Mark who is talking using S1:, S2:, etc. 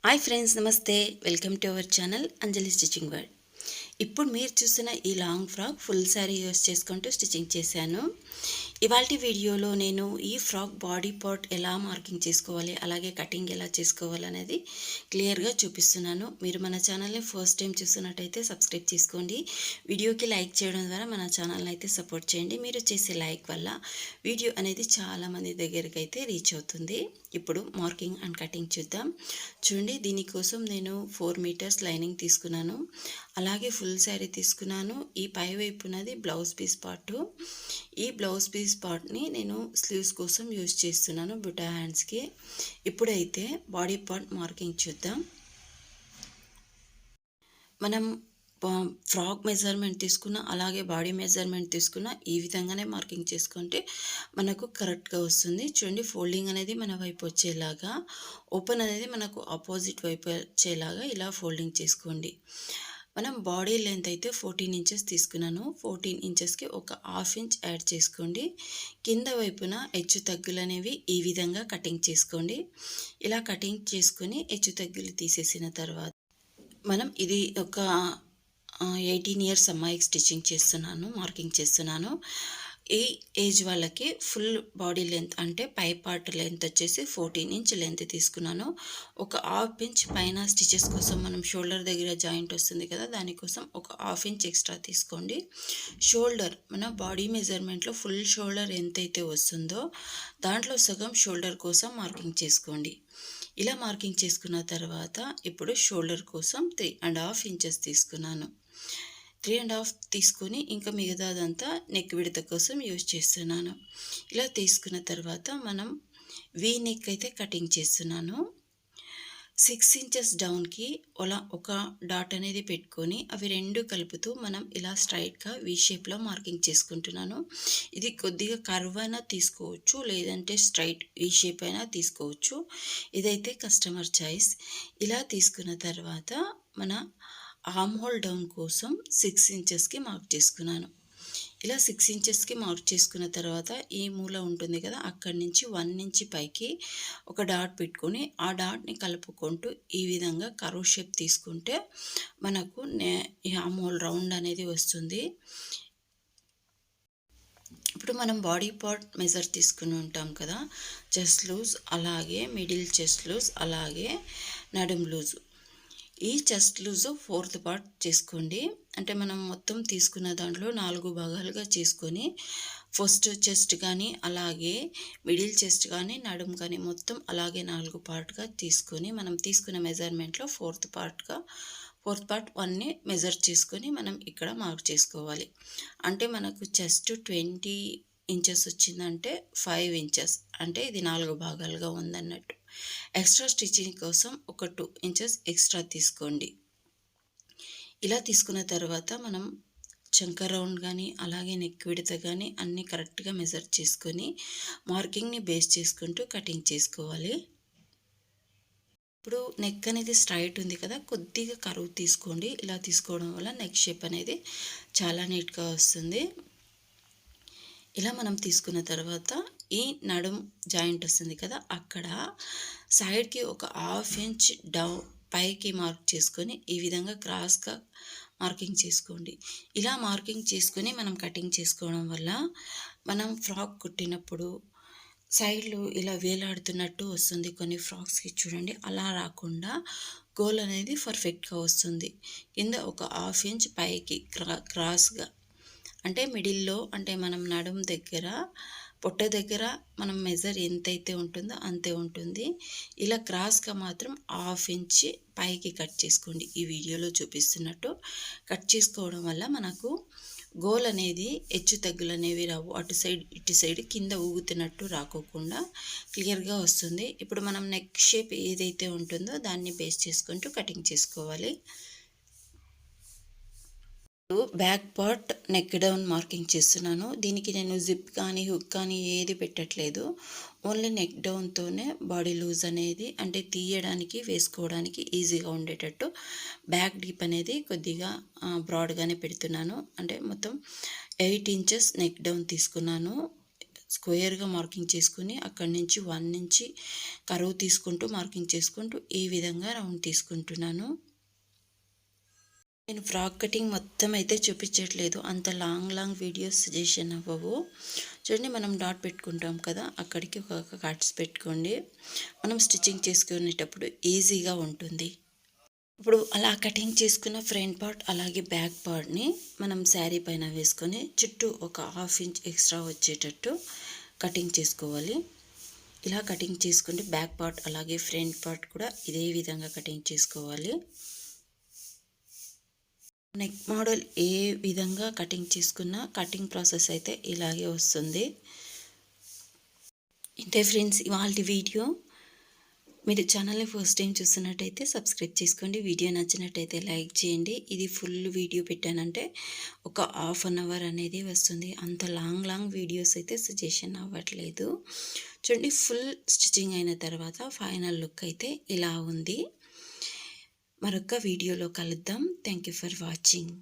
S1: Hi friends, నమస్తే. Welcome to our channel Anjali stitching world. ఇప్పుడు మీరు చూస్తున్న ఈ long frock full sari use చేసుకుంటూ స్టిచ్చింగ్ చేశాను. ఇవాల్టి వీడియోలో నేను ఈ ఫ్రాక్ బాడీ పార్ట్ ఎలా మార్కింగ్ చేసుకోవాలి, అలాగే కటింగ్ ఎలా చేసుకోవాలి అనేది క్లియర్గా చూపిస్తున్నాను. మీరు మన ఛానల్ని ఫస్ట్ టైం చూస్తున్నట్టయితే సబ్స్క్రైబ్ చేసుకోండి. వీడియోకి లైక్ చేయడం ద్వారా మన ఛానల్ని అయితే సపోర్ట్ చేయండి. మీరు చేసే లైక్ వల్ల వీడియో అనేది చాలామంది దగ్గరికి అయితే రీచ్ అవుతుంది. ఇప్పుడు మార్కింగ్ అండ్ కటింగ్ చూద్దాం. చూడండి, దీనికోసం నేను 4 మీటర్స్ లైనింగ్ తీసుకున్నాను. అలాగే ఫుల్ శారీ తీసుకున్నాను. ఈ పై వైపునది బ్లౌజ్ పీస్ పార్ట్. ఈ బ్లౌజ్ పీస్ పార్ట్ని నేను స్లీవ్స్ కోసం యూజ్ చేస్తున్నాను, బుటా హ్యాండ్స్కి. ఇప్పుడైతే బాడీ పార్ట్ మార్కింగ్ చూద్దాం. మనం ఫ్రాక్ మెజర్మెంట్ తీసుకున్న, అలాగే బాడీ మెజర్మెంట్ తీసుకున్న, ఈ విధంగానే మార్కింగ్ చేసుకుంటే మనకు కరెక్ట్గా వస్తుంది. చూడండి, ఫోల్డింగ్ అనేది మన వైపు వచ్చేలాగా, ఓపెన్ అనేది మనకు ఆపోజిట్ వైపు వచ్చేలాగా ఇలా ఫోల్డింగ్ చేసుకోండి. మనం బాడీ లెంత్ అయితే 14 ఇంచెస్ తీసుకున్నాను. 14 ఇంచెస్కి ఒక హాఫ్ ఇంచ్ యాడ్ చేసుకోండి. కింద వైపున హెచ్చు తగ్గులు అనేవి ఈ విధంగా కటింగ్ చేసుకోండి. ఇలా కటింగ్ చేసుకొని హెచ్చు తగ్గులు తీసేసిన తర్వాత మనం ఇది ఒక 18 ఇయర్స్ అమ్మాయికి స్టిచ్చింగ్ చేస్తున్నాను, మార్కింగ్ చేస్తున్నాను. ఈ ఏజ్ వాళ్ళకి ఫుల్ బాడీ లెంత్ అంటే పై పార్ట్ లెంత్ వచ్చేసి 14 ఇంచ్ లెంత్ తీసుకున్నాను. ఒక హాఫ్ ఇంచ్ పైన స్టిచెస్ కోసం మనం షోల్డర్ దగ్గర జాయింట్ వస్తుంది కదా, దానికోసం ఒక హాఫ్ ఇంచ్ ఎక్స్ట్రా తీసుకోండి. షోల్డర్ మన బాడీ మెజర్మెంట్లో ఫుల్ షోల్డర్ ఎంతైతే వస్తుందో దాంట్లో సగం షోల్డర్ కోసం మార్కింగ్ చేసుకోండి. ఇలా మార్కింగ్ చేసుకున్న తర్వాత ఇప్పుడు షోల్డర్ కోసం 3.5 ఇంచెస్ తీసుకున్నాను. 3.5 తీసుకొని ఇంకా మిగతాదంతా నెక్ విడత కోసం యూజ్ చేస్తున్నాను. ఇలా తీసుకున్న తర్వాత మనం వీ నెక్ అయితే కటింగ్ చేస్తున్నాను. 6 ఇంచెస్ డౌన్కి ఒక డాట్ అనేది పెట్టుకొని అవి రెండు కలుపుతూ మనం ఇలా స్ట్రైట్గా వీ షేప్లో మార్కింగ్ చేసుకుంటున్నాను. ఇది కొద్దిగా కర్వ్ అయినా తీసుకోవచ్చు, లేదంటే స్ట్రైట్ వీ షేప్ అయినా తీసుకోవచ్చు. ఇదైతే కస్టమర్ చాయిస్. ఇలా తీసుకున్న తర్వాత మన ఆర్మ్ హోల్ డౌన్ కోసం 6 ఇంచెస్కి మార్క్ చేసుకున్నాను. ఇలా 6 ఇంచెస్కి మార్క్ చేసుకున్న తర్వాత ఈ మూల ఉంటుంది కదా, అక్కడి నుంచి 1 ఇంచ్ పైకి ఒక డాట్ పెట్టుకొని ఆ డాట్ని కలుపుకుంటూ ఈ విధంగా కర్వ్ షేప్ తీసుకుంటే మనకు ఈ ఆర్మ్ హోల్ రౌండ్ అనేది వస్తుంది. ఇప్పుడు మనం బాడీ పార్ట్ మెజర్ తీసుకుని ఉంటాం కదా, చెస్ట్ లూజ్, అలాగే మిడిల్ చెస్ట్ లూజ్, అలాగే నడుం లూజు. ఈ చెస్ట్ లూజ్ 4th పార్ట్ చేసుకోండి. అంటే మనం మొత్తం తీసుకున్న దాంట్లో 4 భాగాలుగా చేసుకొని ఫస్ట్ చెస్ట్ కానీ, అలాగే మిడిల్ చెస్ట్ కానీ, నడుం కానీ మొత్తం అలాగే 4 పార్ట్గా తీసుకొని మనం తీసుకున్న మెజర్మెంట్లో 4th పార్ట్ 1ని మెజర్ చేసుకొని మనం ఇక్కడ మార్క్ చేసుకోవాలి. అంటే మనకు చెస్ట్ 20 ఇంచెస్ వచ్చిందంటే 5 ఇంచెస్ అంటే ఇది 4 భాగాలుగా ఉందన్నట్టు. ఎక్స్ట్రా స్టిచ్చింగ్ కోసం ఒక 2 ఇంచెస్ ఎక్స్ట్రా తీసుకోండి. ఇలా తీసుకున్న తర్వాత మనం చంక రౌండ్ కానీ, అలాగే నెక్ విడత కానీ అన్నీ కరెక్ట్గా మెజర్ చేసుకొని మార్కింగ్ని బేస్ చేసుకుంటూ కటింగ్ చేసుకోవాలి. ఇప్పుడు నెక్ అనేది స్ట్రైట్ ఉంది కదా, కొద్దిగా కరువు తీసుకోండి. ఇలా తీసుకోవడం వల్ల నెక్ షేప్ అనేది చాలా నీట్గా వస్తుంది. ఇలా మనం తీసుకున్న తర్వాత ఈ నడుం జాయింట్ వస్తుంది కదా, అక్కడ సైడ్కి ఒక హాఫ్ ఇంచ్ పైకి మార్క్ చేసుకొని ఈ విధంగా క్రాస్గా మార్కింగ్ చేసుకోండి. ఇలా మార్కింగ్ చేసుకొని మనం కటింగ్ చేసుకోవడం వల్ల మనం ఫ్రాక్ కుట్టినప్పుడు సైడ్లు ఇలా వేలాడుతున్నట్టు వస్తుంది. కొన్ని ఫ్రాక్స్కి చూడండి, అలా రాకుండా గోల్ అనేది పర్ఫెక్ట్గా వస్తుంది. కింద ఒక హాఫ్ ఇంచ్ పైకి క్రాస్గా, అంటే మిడిల్లో, అంటే మనం నడుం దగ్గర పొట్ట దగ్గర మనం మెజర్ ఎంతైతే ఉంటుందో అంతే ఉంటుంది. ఇలా క్రాస్గా మాత్రం హాఫ్ ఇంచ్ పైకి కట్ చేసుకోండి. ఈ వీడియోలో చూపిస్తున్నట్టు కట్ చేసుకోవడం వల్ల మనకు గోల్ అనేది హెచ్చు తగ్గులు అనేవి రావు. అటు సైడ్ ఇటు సైడ్ కింద ఊగుతున్నట్టు రాకోకుండా క్లియర్గా వస్తుంది. ఇప్పుడు మనం నెక్ షేప్ ఏదైతే ఉంటుందో దాన్ని బేస్ చేసుకుంటూ కటింగ్ చేసుకోవాలి. Back part neck down marking చేస్తున్నాను. దీనికి నేను జిప్ కానీ, హుక్ కానీ ఏది పెట్టట్లేదు. ఓన్లీ నెక్ డౌన్తోనే బాడీ లూజ్ అనేది, అంటే తీయడానికి, వేసుకోవడానికి ఈజీగా ఉండేటట్టు బ్యాక్ డీప్ అనేది కొద్దిగా బ్రాడ్గానే పెడుతున్నాను. అంటే మొత్తం 8 ఇంచెస్ నెక్ డౌన్ తీసుకున్నాను. స్క్వేర్గా మార్కింగ్ చేసుకుని అక్కడి నుంచి 1 నుంచి కర్వ్ తీసుకుంటూ మార్కింగ్ చేసుకుంటూ ఈ విధంగా రౌండ్ తీసుకుంటున్నాను. నేను ఫ్రాక్ కటింగ్ మొత్తం అయితే చూపించట్లేదు, అంత లాంగ్ వీడియోస్ సజెషన్ అవ్వవు. చూడండి, మనం డాట్ పెట్టుకుంటాం కదా, అక్కడికి ఒక కట్స్ పెట్టుకోండి. మనం స్టిచ్చింగ్ చేసుకునేటప్పుడు ఈజీగా ఉంటుంది. ఇప్పుడు అలా కటింగ్ చేసుకున్న ఫ్రంట్ పార్ట్ అలాగే బ్యాక్ పార్ట్ని మనం శారీ పైన వేసుకొని చుట్టూ ఒక 1/2 ఇంచ్ ఎక్స్ట్రా వచ్చేటట్టు కటింగ్ చేసుకోవాలి. ఇలా కటింగ్ చేసుకుంటే బ్యాక్ పార్ట్ అలాగే ఫ్రంట్ పార్ట్ కూడా ఇదే విధంగా కటింగ్ చేసుకోవాలి. నెక్ మోడల్ ఏ విధంగా కటింగ్ చేసుకున్నా కటింగ్ ప్రాసెస్ అయితే ఇలాగే వస్తుంది. ఇంతే ఫ్రెండ్స్ ఇవాల్టి వీడియో. మీరు ఛానల్ని ఫస్ట్ టైం చూస్తున్నట్టయితే సబ్స్క్రైబ్ చేసుకోండి. వీడియో నచ్చినట్టయితే లైక్ చేయండి. ఇది ఫుల్ వీడియో పెట్టానంటే ఒక 1/2 అవర్ అనేది వస్తుంది. అంత లాంగ్ వీడియోస్ అయితే సజెషన్ అవ్వట్లేదు. చూడండి, ఫుల్ స్టిచ్చింగ్ అయిన తర్వాత ఫైనల్ లుక్ అయితే ఇలా ఉంది. మరొక వీడియోలో కలుద్దాం. Thank you for watching.